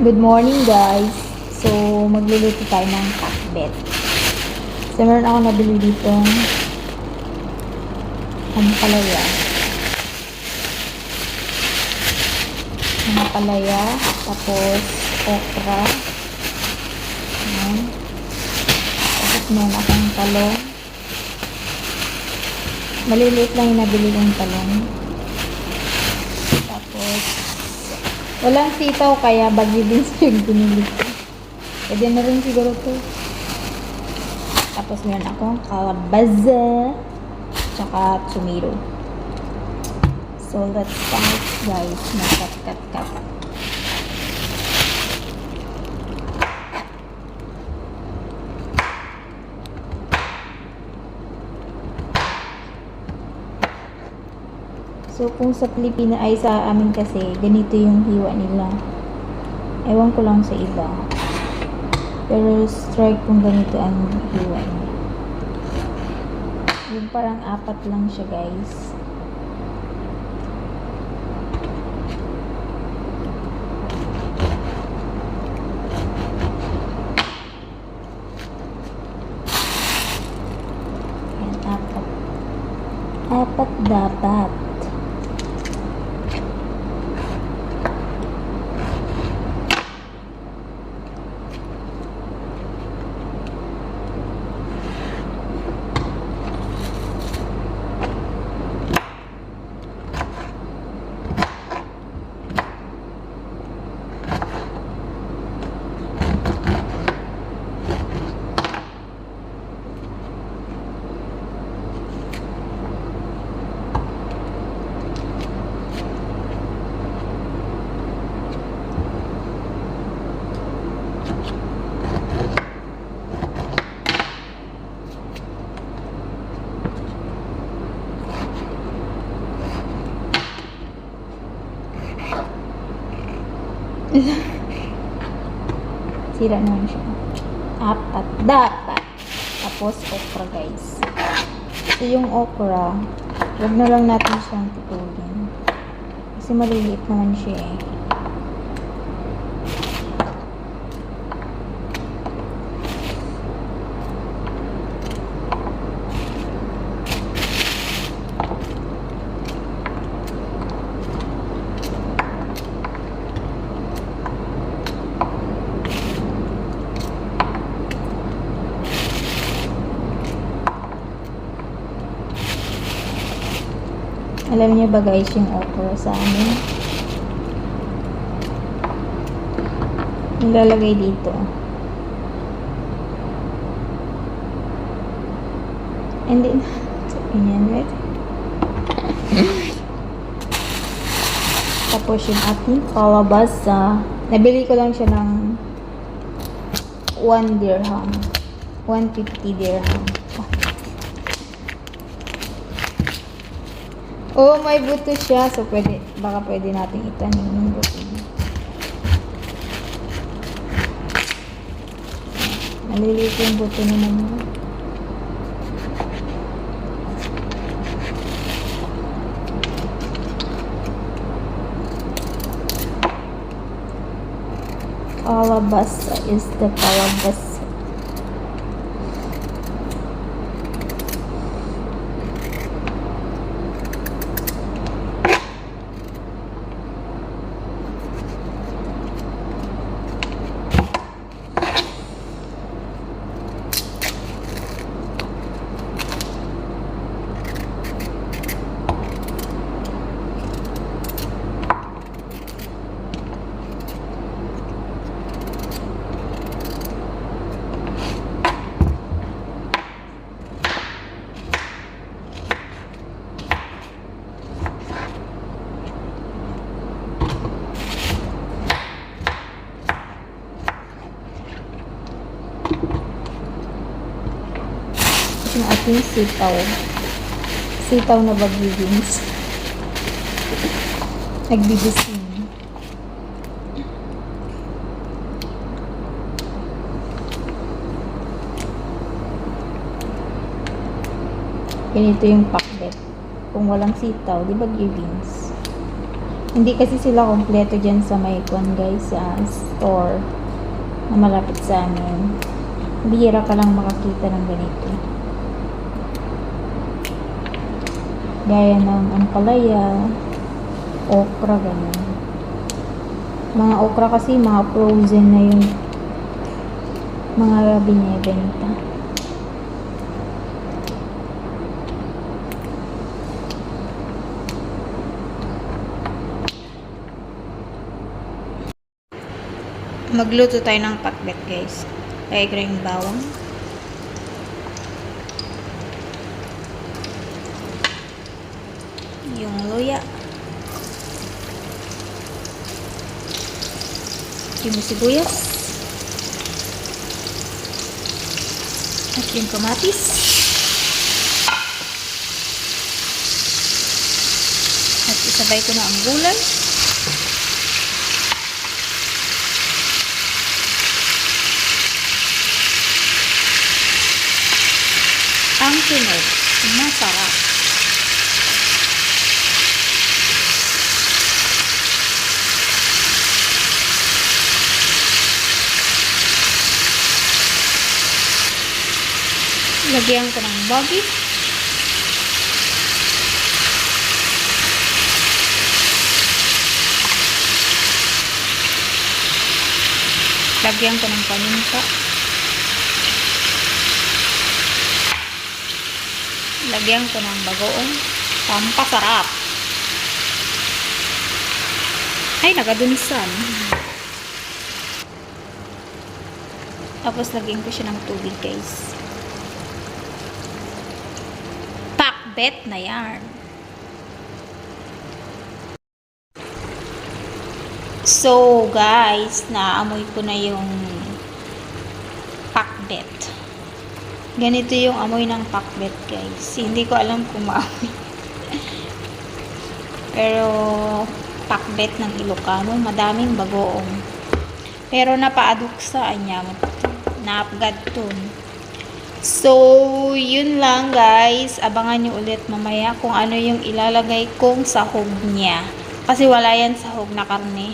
Good morning guys. So, magluluto tayo ng pakbet. So, meron ako nabili dito ampalaya. Ampalaya, tapos okra. Ayan. Tapos meron akong talong. Maliliit lang yung nabili kong talong. Tapos, walang sitaw kaya bagyo din yung binili ko. Pwede na rin siguro to. Tapos meron akong kalabaza tsaka tomato. So let's start guys. Cut. So kung sa Pilipinas ay sa amin kasi ganito yung hiwa nila. Ewan ko lang sa iba. Pero strike kung ganito ang hiwa niya. Yung parang 4 lang siya guys. Ayan, 4. 4 dapat. Sira naman siya. 4 dapat. Tapos okra guys. So yung okra, wag na lang natin siyang putulin. Kasi maliliit naman siya eh. Alam niyo ba guys yung okra sa amin? Nilalagay dito. And then, ganyan, right? Tapos yung ating kalabasa. Nabili ko lang siya ng 1 dirham. 150 dirham. Oh, may buto siya. So, baka pwede natin itanim yung buto niya. Maliliit yung buto naman. Kalabasa is the kalabasa. Yung ating sitaw na bagyo beans. Nagbibisin. Ganito yung pakbet. Kung walang sitaw, di bagyo beans. Hindi kasi sila kompleto dyan sa Maicon guys, sa store na malapit sa amin. Bihira ka lang makakita ng ganito. Gaya ng ampalaya, okra, ganyan. Mga okra kasi, mga frozen na yung mga binibenta. Magluto tayo ng pakbet guys. Lagay ko na yung bawang. Yung luya. Yung sibuyas. At yung kamatis. At isabay ko na ang gulay. Ang sunod, masarap. Lagyan ko ng bagi. Lagyan ko ng paminta. Lagyan ko ng bagoong pampasarap. Ay, nagadunsan. Tapos lagyan ko siya ng tubig guys. Pakbet na yan. So guys, naamoy ko na yung pakbet. Ganito yung amoy ng pakbet guys. Hindi ko alam kung maamoy. Pero pakbet ng Ilocano, madaming bagoong. Pero napaaduksa niya. Naapgadton. So, yun lang guys. Abangan nyo ulit mamaya kung ano yung ilalagay kong sahog niya. Kasi wala yan sahog na karne.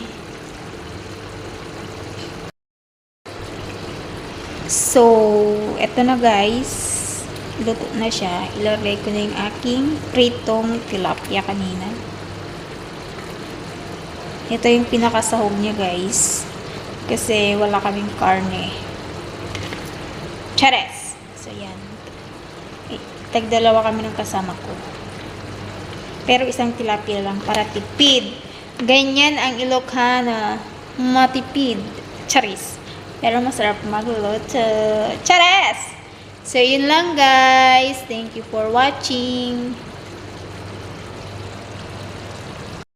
So, eto na guys. Luto na siya. Ilagay ko na yung aking pritong tilapia kanina. Ito yung pinakasahog niya guys. Kasi wala kaming karne. Chares! So, yan. Tagdalawa kami ng kasama ko. Pero isang tilapia lang para tipid. Ganyan ang Ilocana. Matipid. Charis. Pero masarap magluto. Chares! So, yun lang guys. Thank you for watching.